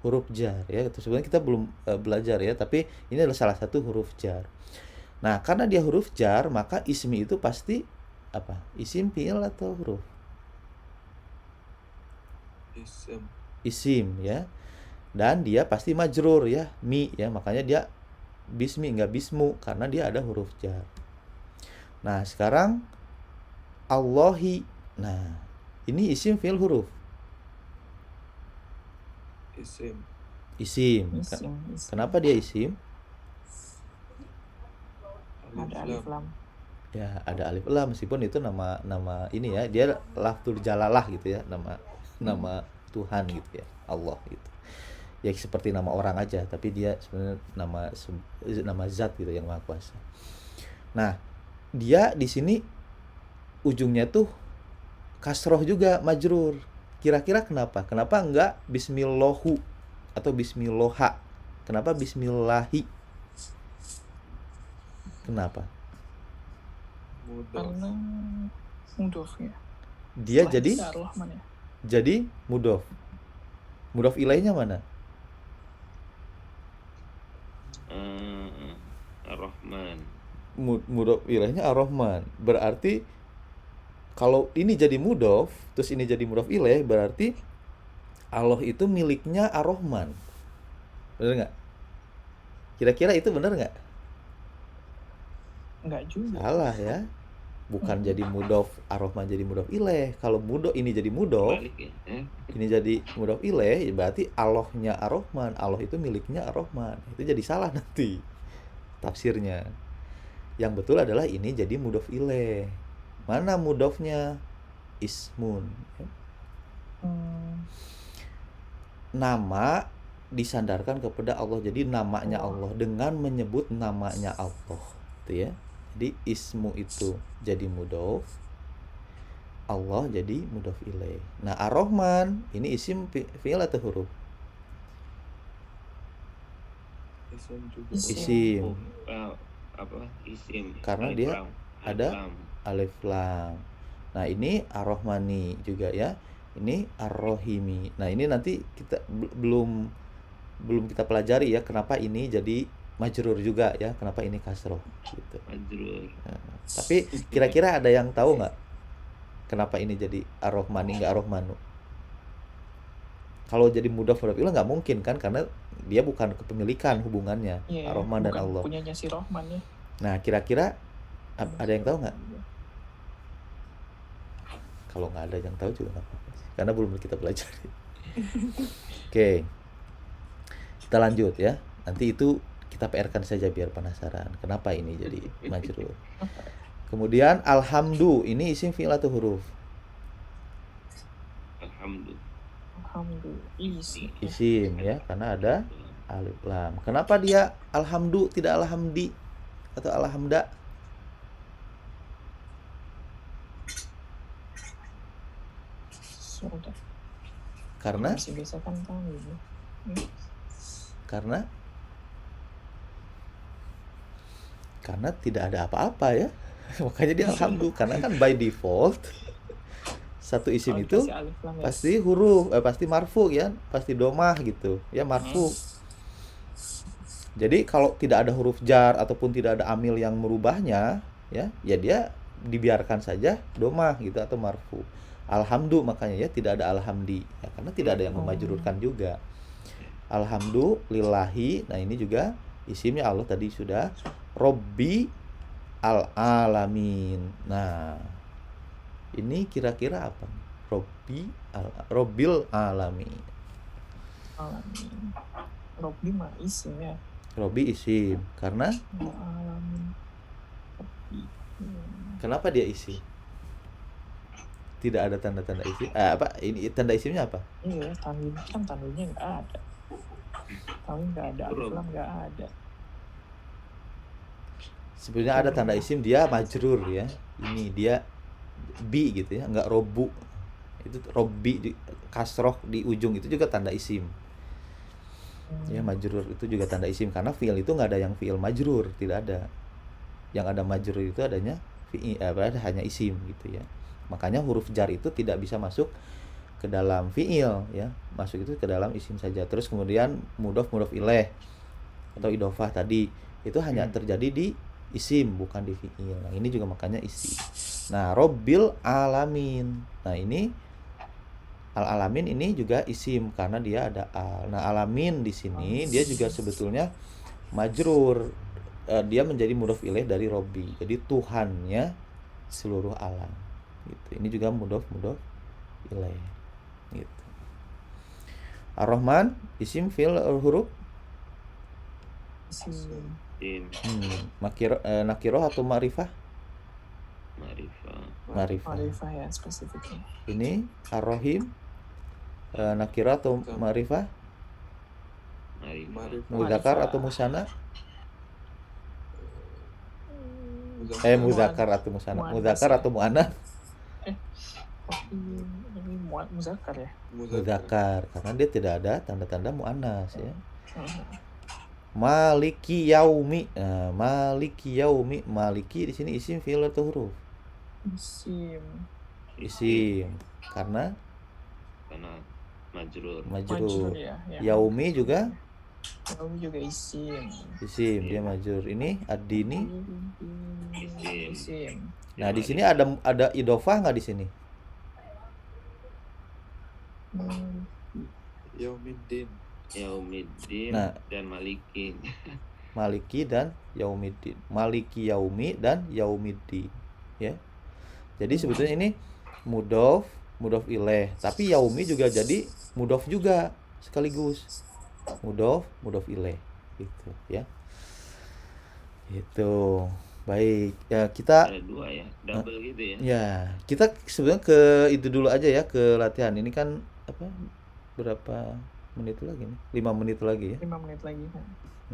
Speaker 1: Huruf jar ya. Sebenarnya kita belum belajar ya, tapi ini adalah salah satu huruf jar. Nah, karena dia huruf jar, maka ismi itu pasti apa? Isim, fi'il atau huruf? Isim ya. Dan dia pasti majrur ya, mi ya. Makanya dia bismi, enggak bismu, karena dia ada huruf jar. Nah, sekarang Allahi. Nah, ini isim, fi'il, huruf? Isim. Kenapa dia isim?
Speaker 3: Ada alif lam.
Speaker 1: Ya, ada alif lam, meskipun itu nama ini ya, dia lafzul jalalah gitu ya, nama Tuhan gitu ya, Allah gitu. Ya seperti nama orang aja, tapi dia sebenarnya nama zat gitu yang Maha Kuasa. Nah, dia di sini ujungnya tuh kasroh juga, majrur. Kira-kira kenapa? Kenapa enggak bismillahu atau bismilloha? Kenapa bismillahi? Kenapa?
Speaker 3: Karena mudhof ya.
Speaker 1: Dia
Speaker 3: Setelah
Speaker 1: jadi
Speaker 3: Ar-Rahman ya.
Speaker 1: jadi mudhof. Mudhof ilaihnya mana?
Speaker 2: Ar-Rahman.
Speaker 1: Mudhof ilaihnya Ar-Rahman. Berarti kalau ini jadi mudhof, terus ini jadi mudhof ilaih, berarti Allah itu miliknya Ar-Rahman. Benar nggak? Kira-kira itu benar nggak?
Speaker 3: Enggak juga.
Speaker 1: Salah ya. Bukan jadi mudhof, Ar-Rahman jadi mudhof ilaih. Kalau mudhof ini jadi mudhof, ini jadi mudhof ilaih, berarti Allahnya Ar-Rahman. Allah itu miliknya Ar-Rahman. Itu jadi salah nanti tafsirnya. Yang betul adalah ini jadi mudhof ilaih. Mana mudhofnya? Ismun. Nama disandarkan kepada Allah. Jadi namanya Allah, dengan menyebut namanya Allah, gitu ya. Jadi ismu itu jadi mudhof, Allah jadi mudhof ilaih. Nah, Ar-Rahman ini isim, fi'il atau huruf? Isim.
Speaker 2: Isim.
Speaker 1: Karena dia ada alif lam. Nah, ini Ar-Rahmani juga ya. Ini Ar-Rahimi. Nah, ini nanti kita belum kita pelajari ya, kenapa ini jadi majrur juga ya. Kenapa ini kasroh gitu.
Speaker 2: Majrur.
Speaker 1: Tapi kira-kira ada yang tahu nggak kenapa ini jadi ar-Rahmani nggak ar-Rahmanu? Kalau jadi mudhaf ilaih nggak mungkin kan, karena dia bukan kepemilikan hubungannya
Speaker 3: Iya,
Speaker 1: ar-Rahman dan
Speaker 3: bukan
Speaker 1: Allah.
Speaker 3: punyanya si Rahman ya.
Speaker 1: Nah, kira-kira ada yang tahu nggak? Kalau nggak ada yang tahu juga nggak apa-apa sih, karena belum kita pelajari. Oke, kita lanjut ya. Nanti itu kita PR-kan saja biar penasaran kenapa ini jadi majrur. Kemudian alhamdu, ini isim fi'il atau huruf?
Speaker 2: Alhamdulillah.
Speaker 3: Alhamdulillah. Isi.
Speaker 1: Isim ya, karena ada alif lam. Kenapa dia alhamdu tidak alhamdi atau alhamda?
Speaker 3: Sudah.
Speaker 1: Karena
Speaker 3: Masih biasa kan kami.
Speaker 1: karena tidak ada apa-apa ya. Makanya dia alhamdu, karena kan by default satu isim
Speaker 3: Kalau
Speaker 1: itu
Speaker 3: dikasih alif lam ya.
Speaker 1: pasti huruf, pasti marfu ya, pasti domah gitu ya, marfu. Jadi kalau tidak ada huruf jar ataupun tidak ada amil yang merubahnya ya dia dibiarkan saja domah gitu atau marfu. Alhamdu makanya ya tidak ada alhamdi ya, karena tidak ada yang memajrurkan juga. Alhamdulillahi, nah ini juga isimnya Allah tadi sudah. Robbi al-alamin. Nah, ini kira-kira apa? Robbil alamin.
Speaker 3: Alamin. Robbi mah isim ya.
Speaker 1: Robbi isim karena
Speaker 3: Alamin. Robbi.
Speaker 1: kenapa dia isim? Tidak ada tanda-tanda isim. Apa ini tanda isimnya apa?
Speaker 3: Iya, tanwin kan tanwinnya nggak ada. Tanwin nggak ada, alif lam nggak ada.
Speaker 1: Sebenarnya ada tanda isim, dia majrur ya. Ini dia bi gitu ya, nggak robu. Itu robbi kasroh di ujung itu juga tanda isim. Ya, majrur itu juga tanda isim karena fiil itu nggak ada yang fiil majrur, tidak ada. Yang ada majrur itu adanya fiil, hanya isim gitu ya. Makanya huruf jar itu tidak bisa masuk ke dalam fiil ya, masuk itu ke dalam isim saja. Terus kemudian mudhof ilaih atau idhofah tadi itu hanya terjadi di isim bukan di fiil. Nah, ini juga makanya isim. Nah, Robbil alamin. Nah, ini al-alamin ini juga isim karena dia ada al. Nah, alamin di sini dia juga sebetulnya majrur. Dia menjadi mudhof ilaih dari Robbi. Jadi Tuhannya seluruh alam. Gitu. Ini juga mudhof ilaih. Gitu. Ar-Rahman isim fi'il huruf
Speaker 3: Isim.
Speaker 1: nakiroh atau ma'rifah?
Speaker 2: Ma'rifah.
Speaker 3: Ma'rifah ya spesifiknya.
Speaker 1: Ini Ar-Rahim nakiroh atau ma'rifah?
Speaker 2: Ma'rifah.
Speaker 1: Mudzakar atau musana? Mudzakar atau musana? Mudzakar atau muannats?
Speaker 3: Ini muzakkar ya.
Speaker 1: Mudzakar karena dia tidak ada tanda-tanda muannas ya. Maliki yaumi. Nah, maliki yaumi, maliki di sini isim fi'il atau huruf? Isim. Karena majrur.
Speaker 3: Ya.
Speaker 1: Yaumi juga
Speaker 3: Yaumi juga isim.
Speaker 1: isim, dia majrur. Ini ad-dini.
Speaker 3: Isim.
Speaker 1: Nah, di sini ada idhofah nggak di sini?
Speaker 4: Yaumiddin.
Speaker 1: Nah.
Speaker 2: Dan Maliki.
Speaker 1: Maliki dan Yaumiddin. Maliki yaumi dan Yaumiddin ya. Jadi sebetulnya ini mudhof ilaih, tapi yaumi juga jadi mudhof juga sekaligus. Mudhof ilaih gitu ya. Itu. Baik, ya kita
Speaker 2: ada dua ya, double gitu ya.
Speaker 1: Ya, kita sebenarnya ke itu dulu aja ya, ke latihan. Ini kan apa? Berapa menit lagi nih? 5 menit lagi ya.
Speaker 3: 5 menit lagi.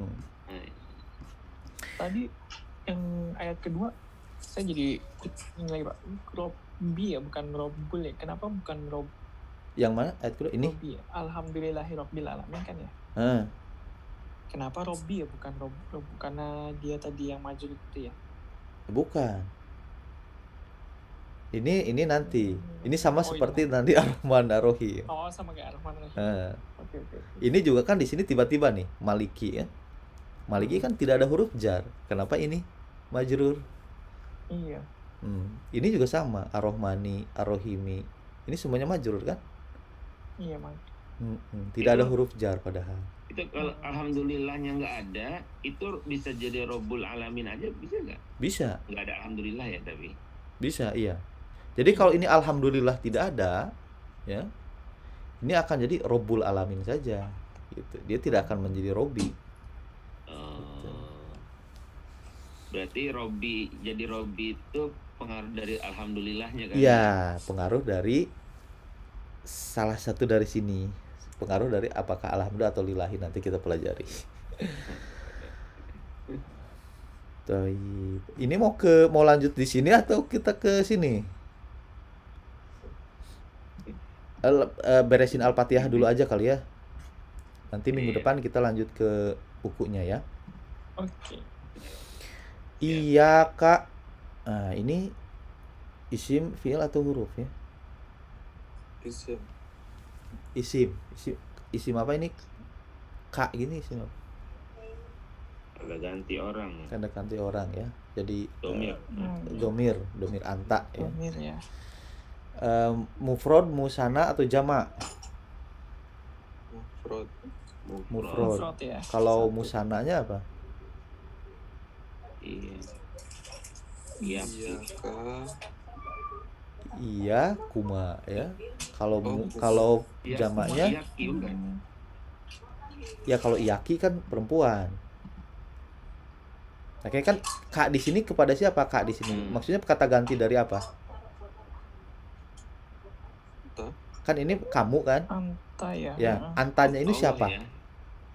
Speaker 1: Hmm.
Speaker 3: Tadi yang ayat kedua saya jadi ini lagi Pak. Robbi ya, bukan Robbul ya. Kenapa bukan Rob?
Speaker 1: Yang mana ayat kedua ini?
Speaker 3: Robbi ya. Alhamdulillahirabbil alamin kan ya. Kenapa Robbi ya, bukan Rob? Karena dia tadi yang maju itu ya.
Speaker 1: Bukan. Ini nanti. Ini sama seperti
Speaker 3: ini.
Speaker 1: nanti Ar-Rahman Ar-Rahim.
Speaker 3: Oh, sama kayak Ar-Rahman. Oke.
Speaker 1: Ini juga kan di sini tiba-tiba nih Maliki ya. Maliki kan tidak ada huruf jar. Kenapa ini majrur?
Speaker 3: Iya.
Speaker 1: Ini juga sama, Ar-Rahmani, Ar-Rahimi. Ini semuanya majrur kan?
Speaker 3: Iya, Mang.
Speaker 1: Tidak ada
Speaker 2: Itu-
Speaker 1: huruf jar padahal.
Speaker 2: Itu kalau alhamdulillahnya nggak ada, itu bisa jadi Rabbul Alamin aja, bisa nggak?
Speaker 1: Bisa,
Speaker 2: Nggak ada alhamdulillah ya, tapi
Speaker 1: bisa, iya. Jadi kalau ini alhamdulillah tidak ada, ya, ini akan jadi Robbul Alamin saja, gitu. Dia tidak akan menjadi Robbi.
Speaker 2: berarti jadi Robbi itu pengaruh dari alhamdulillahnya kan?
Speaker 1: Iya, pengaruh dari salah satu dari sini. Pengaruh dari apakah alhamdulillah atau lillahi, nanti kita pelajari. Toib. Ini mau lanjut di sini atau kita ke sini? Beresin Al-Fatihah dulu aja kali ya. Nanti minggu
Speaker 2: Iya.
Speaker 1: depan kita lanjut ke bukunya ya.
Speaker 3: Oke.
Speaker 1: Iya kak. Nah ini isim, fiil atau huruf ya?
Speaker 4: Isim.
Speaker 1: Isim apa ini? Kak gini isim apa?
Speaker 2: Ada ganti orang.
Speaker 1: Tanda ganti orang ya. Jadi
Speaker 2: Domir.
Speaker 1: domir anta ya.
Speaker 3: Domir ya.
Speaker 1: Mufrad, musana atau jama'?
Speaker 4: Mufrad.
Speaker 1: Mufrad.
Speaker 3: Mufrad ya.
Speaker 1: Kalau
Speaker 3: Satu.
Speaker 1: musananya apa?
Speaker 2: Iya. Iya.
Speaker 4: Iyaka.
Speaker 1: Iya, kuma ya. Kalau
Speaker 4: Oh,
Speaker 1: kalau
Speaker 2: Iya,
Speaker 1: jamaknya
Speaker 2: Iyaki bukan?
Speaker 1: ya, kalau iyaki kan perempuan. Nah, kayak kan kak di sini kepada siapa kak di sini? Maksudnya kata ganti dari apa?
Speaker 4: Ta.
Speaker 1: Kan ini kamu kan?
Speaker 3: Anta ya.
Speaker 1: Ya,
Speaker 3: Heeh.
Speaker 1: antanya ini
Speaker 2: Allah
Speaker 1: siapa?
Speaker 2: ya.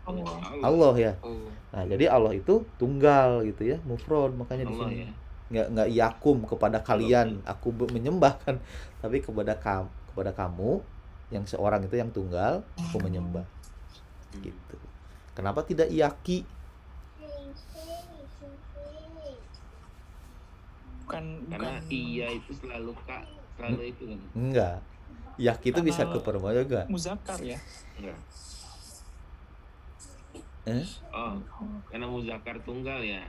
Speaker 3: Allah.
Speaker 1: Allah ya.
Speaker 4: Allah.
Speaker 1: Nah, jadi Allah itu tunggal gitu ya, mufrad, makanya di
Speaker 2: Allah
Speaker 1: sini.
Speaker 2: ya.
Speaker 1: Nggak yakum kepada kalian, aku menyembah kan, tapi kepada kamu yang seorang itu yang tunggal, aku menyembah. Gitu. Kenapa tidak iyaki?
Speaker 3: Bukan
Speaker 2: Karena iya itu selalu kak, selalu itu kan?
Speaker 1: Enggak. Iyaki itu bisa ke
Speaker 3: Karena-
Speaker 1: perempuan juga.
Speaker 3: muzakkar ya.
Speaker 2: Enggak.
Speaker 1: Oh,
Speaker 2: Karena muzakkar tunggal ya.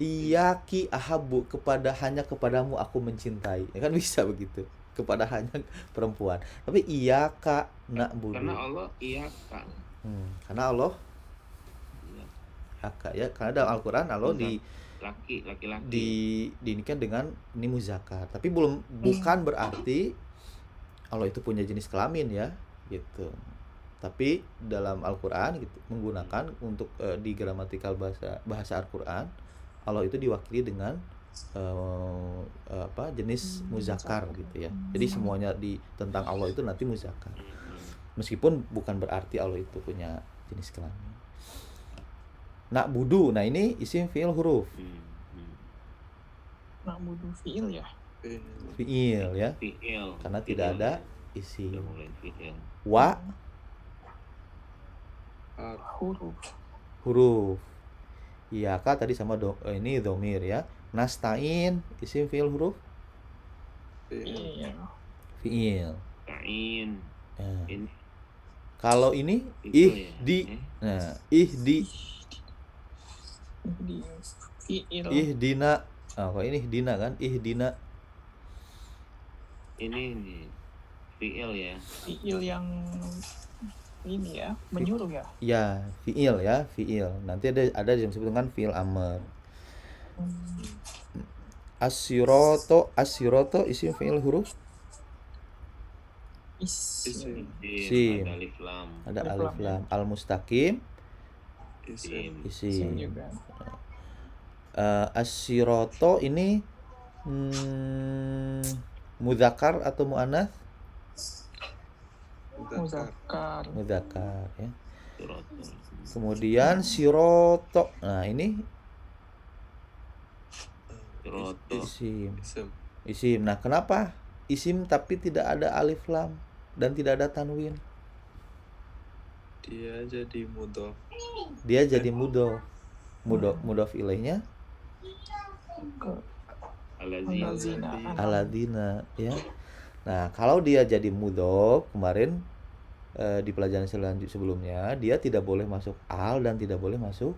Speaker 1: iyaki ahabu, hanya kepadamu aku mencintai. Ya kan bisa begitu. Kepada hanya perempuan. Tapi iyaka na'budu.
Speaker 2: Karena Allah iya kak.
Speaker 1: Karena Allah
Speaker 2: Iya.
Speaker 1: iyaka ya. Karena dalam Al-Qur'an Allah
Speaker 2: Laki-laki.
Speaker 1: diinikan dengan ini muzakkar. Tapi bukan berarti Allah itu punya jenis kelamin ya, gitu. Tapi dalam Al-Qur'an gitu menggunakan untuk di gramatikal bahasa Al-Qur'an, Allah itu diwakili dengan jenis muzakkar gitu ya. Jadi semuanya tentang Allah itu nanti muzakkar. Meskipun bukan berarti Allah itu punya jenis kelamin. Na'budu, nah ini isim fi'il huruf.
Speaker 3: Na'budu fi'il ya.
Speaker 1: Fi'il ya.
Speaker 2: Fi'il.
Speaker 1: Karena tidak ada isim.
Speaker 2: Udah mulai fi'il.
Speaker 1: Wa
Speaker 3: Huruf.
Speaker 1: huruf. Iya kak tadi sama ini domir ya. Nasta'in isim fi'il huruf.
Speaker 3: Iya.
Speaker 1: Fi'il.
Speaker 2: Kain.
Speaker 1: Nah,
Speaker 2: Ini
Speaker 1: kalau ini
Speaker 2: fi'il ya.
Speaker 1: ihdi. Nah, ihdi.
Speaker 3: Di fi'il.
Speaker 1: Ihdina. Kalau ini ihdina kan? Ihdina.
Speaker 2: Ini nih. Fi'il ya.
Speaker 3: Fi'il yang ini ya, menyuruh ya.
Speaker 1: Ya, fi'il ya, fi'il. Nanti ada yang disebut dengan fi'il amr. Asyroto isim fi'il huruf.
Speaker 3: Isim.
Speaker 1: Sim.
Speaker 2: Ada alif lam.
Speaker 1: Ada
Speaker 3: Alif
Speaker 1: alif
Speaker 3: lam,
Speaker 1: lam. Al mustaqim
Speaker 4: Isim.
Speaker 3: Isim
Speaker 1: isim.
Speaker 3: juga.
Speaker 1: Asyiroto ini mudzakkar atau muannats?
Speaker 3: Muzakkar.
Speaker 1: Mudzakkar ya.
Speaker 2: Suratul.
Speaker 1: Kemudian siroto. Nah, ini
Speaker 2: Siroto.
Speaker 1: isim.
Speaker 4: Isim.
Speaker 1: Isim. Nah, kenapa isim tapi tidak ada alif lam dan tidak ada tanwin?
Speaker 4: Dia jadi mudhof.
Speaker 1: Dia jadi mudhof ilaihnya
Speaker 2: Alazina.
Speaker 1: aladina ya. Nah, kalau dia jadi mudhof kemarin di pelajaran sebelumnya dia tidak boleh masuk al dan tidak boleh masuk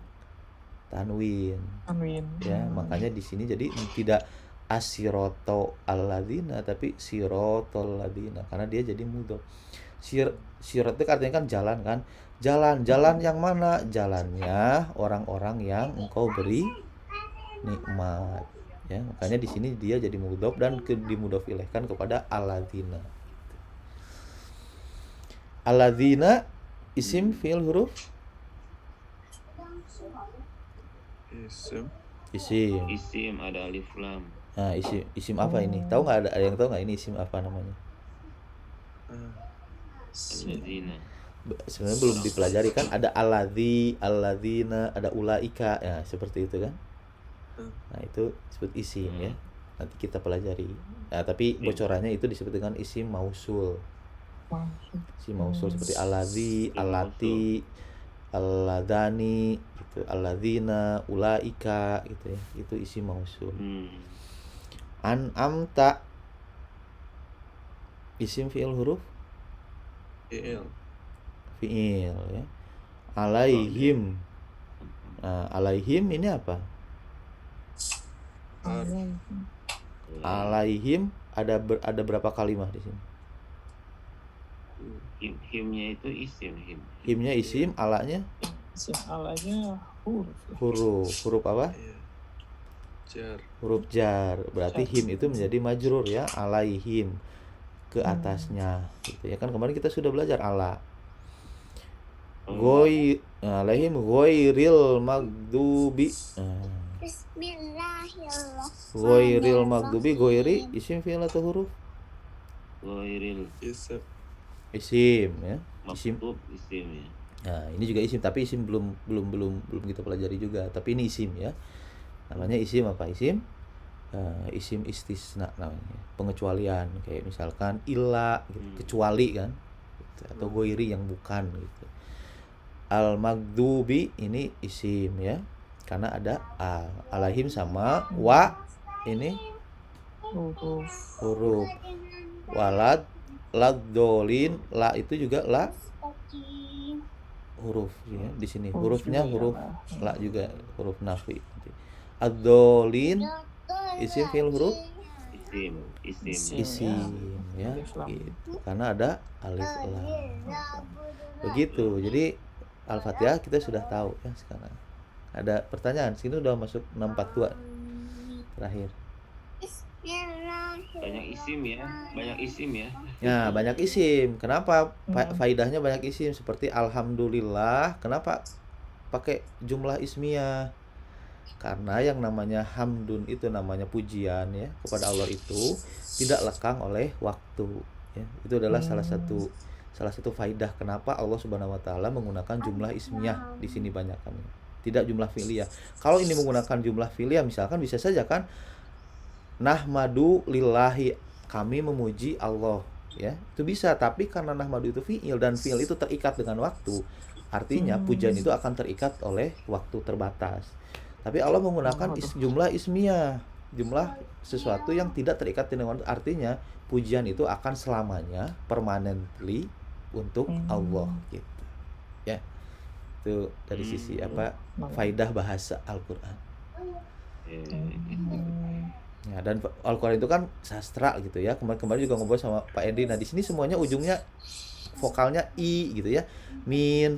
Speaker 1: tanwin.
Speaker 3: Amin.
Speaker 1: Ya, makanya di sini jadi tidak asyiroto alladzina tapi sirotol ladzina karena dia jadi mudhof. Sirat itu artinya kan jalan kan. Jalan yang mana? Jalannya orang-orang yang engkau beri nikmat. Ya, makanya di sini dia jadi mudhof dan dimudhof ilaihkan kepada alladzina. Alladzina isim fi'il huruf
Speaker 4: Isim.
Speaker 2: Isim ada alif lam.
Speaker 1: Nah, isim apa ini? Tahu nggak, ada yang tahu nggak ini isim apa namanya?
Speaker 2: Alladzina.
Speaker 1: Sebenarnya belum dipelajari kan, ada alladzi, alladzina, ada ulaika, ya seperti itu kan. Nah, itu disebut isim ya. Nanti kita pelajari. Nah, tapi bocorannya itu disebut dengan isim mausul. Isim mausul seperti alladzi, allati, alladani, gitu, alladzina, ulaika gitu ya. Itu isim mausul. An'amta isim fi'il huruf fi'il ya. Alaihim. Nah, alaihim ini apa? Alaihim ada berapa kalimat di sini?
Speaker 2: Himnya itu isim.
Speaker 1: Himnya isim, alanya
Speaker 3: Isim alanya huruf.
Speaker 1: Huruf apa?
Speaker 4: Jar.
Speaker 1: Huruf jar. Berarti him itu menjadi majrur ya, alaihim, ke atasnya gitu ya kan. Kemarin kita sudah belajar ala. Alaihim ghairil maghdubi.
Speaker 5: Bismillahirrahmanirrahim.
Speaker 1: Ghairil maghdubi, ghairi isim fi'il atau huruf?
Speaker 2: Ghairil
Speaker 1: Isim ya. Isim.
Speaker 2: maktub isim ya.
Speaker 1: Nah, ini juga isim tapi isim belum kita pelajari juga. Tapi ini isim ya. Namanya isim apa? Isim isim istisna namanya. Pengecualian kayak misalkan illa gitu, kecuali kan. Gitu. Atau ghairi yang bukan gitu. Al maghdubi ini isim ya. Karena ada al. Alaihim sama wa ini huruf. Walad ladolin, la itu juga la huruf ya. Di sini hurufnya huruf la juga, huruf nafi. Ad-dolin isim fi'il huruf isim ya gitu. Karena ada alif lam. Begitu. Jadi Al-Fatihah kita sudah tahu ya sekarang. Ada pertanyaan? Sini udah masuk 642 terakhir.
Speaker 2: Banyak isim ya.
Speaker 1: Nah, banyak isim. Kenapa faidahnya banyak isim? Seperti alhamdulillah. Kenapa pakai jumlah ismiyah? Karena yang namanya hamdun itu namanya pujian ya kepada Allah itu tidak lekang oleh waktu ya. Itu adalah salah satu faidah kenapa Allah Subhanahu wa taala menggunakan jumlah ismiyah di sini banyaknya. Tidak jumlah fi'liyah. Kalau ini menggunakan jumlah fi'liyah misalkan bisa saja kan nahmadu lillahi, kami memuji Allah ya. Itu bisa, tapi karena nahmadu itu fi'il dan fi'il itu terikat dengan waktu. Artinya pujian itu akan terikat oleh waktu terbatas. Tapi Allah menggunakan jumlah ismiyah, jumlah sesuatu yang tidak terikat dengan waktu. Artinya pujian itu akan selamanya permanently untuk Allah gitu. Ya. Itu dari sisi faidah bahasa Al-Qur'an. Ya, dan Al-Qur'an itu kan sastra gitu ya. Kemarin juga ngobrol sama Pak Endi. Nah, di sini semuanya ujungnya vokalnya i gitu ya. Min,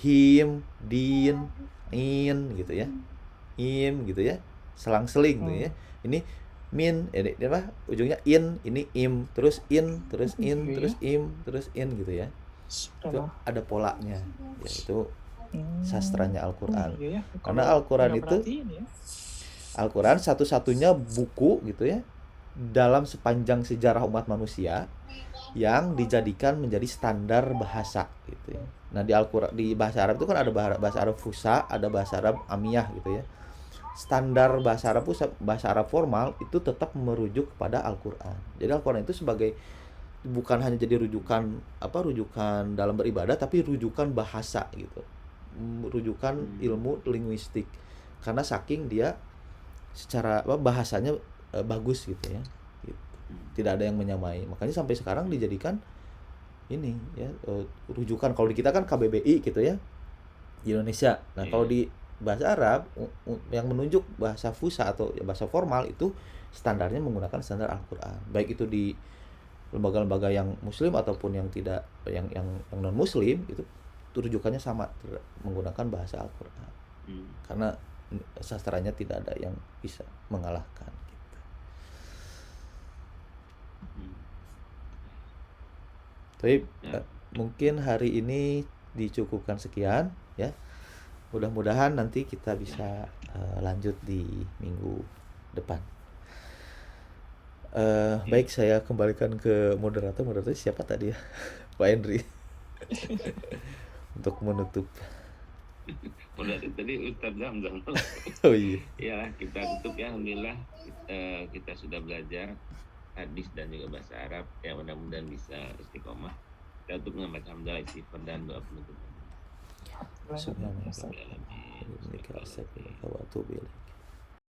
Speaker 1: him, din, in gitu ya. Im gitu ya. Selang-seling gitu ya. Ini min ini apa? Ujungnya in, ini im, terus in, terus in, terus im, terus in gitu ya. Itu ada polanya. Ya, itu sastranya Al-Qur'an. Karena Al-Qur'an itu Al-Qur'an satu-satunya buku gitu ya dalam sepanjang sejarah umat manusia yang dijadikan menjadi standar bahasa gitu ya. Nah, di Al-Qur'an di bahasa Arab itu kan ada bahasa Arab fusha, ada bahasa Arab amiyah gitu ya. Standar bahasa Arab formal itu tetap merujuk kepada Al-Qur'an. Jadi Al-Qur'an itu sebagai bukan hanya jadi rujukan dalam beribadah tapi rujukan bahasa gitu. Rujukan ilmu linguistik. Karena saking dia secara bahasanya bagus gitu ya. Gitu. Tidak ada yang menyamai. Makanya sampai sekarang dijadikan rujukan. Kalau di kita kan KBBI gitu ya. Di Indonesia. Nah, kalau di bahasa Arab yang menunjuk bahasa fusha atau bahasa formal itu standarnya menggunakan standar Al-Qur'an. Baik itu di lembaga-lembaga yang muslim ataupun yang tidak yang non muslim itu rujukannya sama menggunakan bahasa Al-Qur'an. Karena sastranya tidak ada yang bisa mengalahkan gitu. Tapi mungkin hari ini dicukupkan sekian ya. Mudah-mudahan nanti kita bisa lanjut di minggu depan. Baik, saya kembalikan ke moderator. Moderator siapa tadi ya? Pak Henry. Untuk menutup.
Speaker 2: Moderator tadi Ustadz Zamzam.
Speaker 1: Oh iya.
Speaker 2: Ya, kita tutup ya. Alhamdulillah kita sudah belajar hadis dan juga bahasa Arab. Ya, mudah-mudahan bisa istiqomah. Kita tutup dengan baca hamdalah, istighfar dan doa penutup.
Speaker 1: Subhanallah.